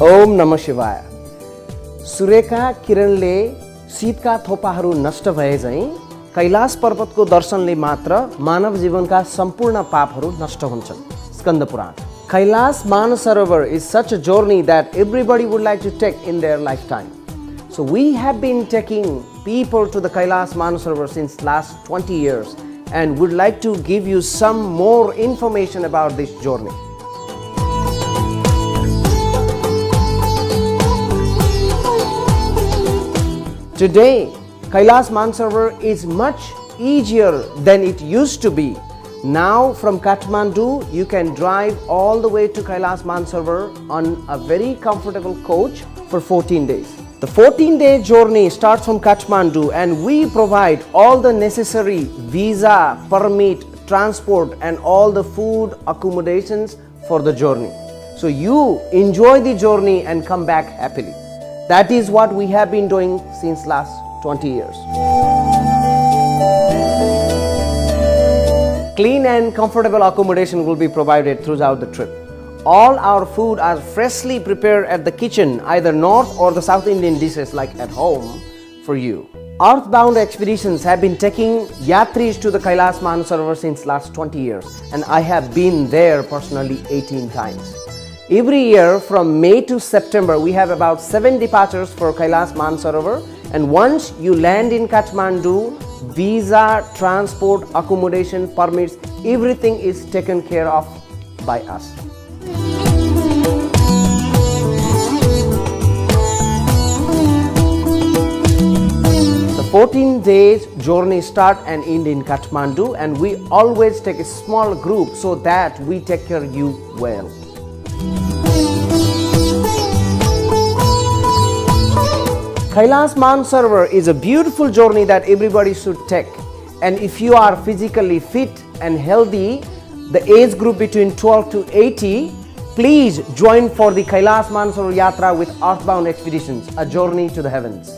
ओम नमः शिवाय। सूर्यका किरणले शीतका थोपाहरू नष्ट भए झैं कैलाश पर्वतको दर्शनले मात्र मानव जीवनका सम्पूर्ण पापहरू नष्ट हुन्छन्। स्कन्द पुराण। Kailash Mansarovar is such a journey that everybody would like to take in their lifetime. So we have been taking people to the Kailash Mansarovar since last 20 years and would like to give you some more information about this journey. Today, Kailash Mansarovar is much easier than it used to be. Now from Kathmandu, you can drive all the way to Kailash Mansarovar on a very comfortable coach for 14 days. The 14-day journey starts from Kathmandu and we provide all the necessary visa, permit, transport and all the food accommodations for the journey. So you enjoy the journey and come back happily. That is what we have been doing since last 20 years. Clean and comfortable accommodation will be provided throughout the trip. All our food are freshly prepared at the kitchen, either North or the South Indian dishes like at home for you. Earthbound Expeditions have been taking yatris to the Kailash Mansarovar since last 20 years and I have been there personally 18 times. Every year from May to September we have about 7 departures for Kailash Mansarovar, and once you land in Kathmandu, visa, transport, accommodation, permits, everything is taken care of by us. The 14 days journey start and end in Kathmandu and we always take a small group so that we take care of you well. Kailash Mansarovar is a beautiful journey that everybody should take, and if you are physically fit and healthy, the age group between 12 to 80, please join for the Kailash Mansarovar Yatra with Earthbound Expeditions, a journey to the heavens.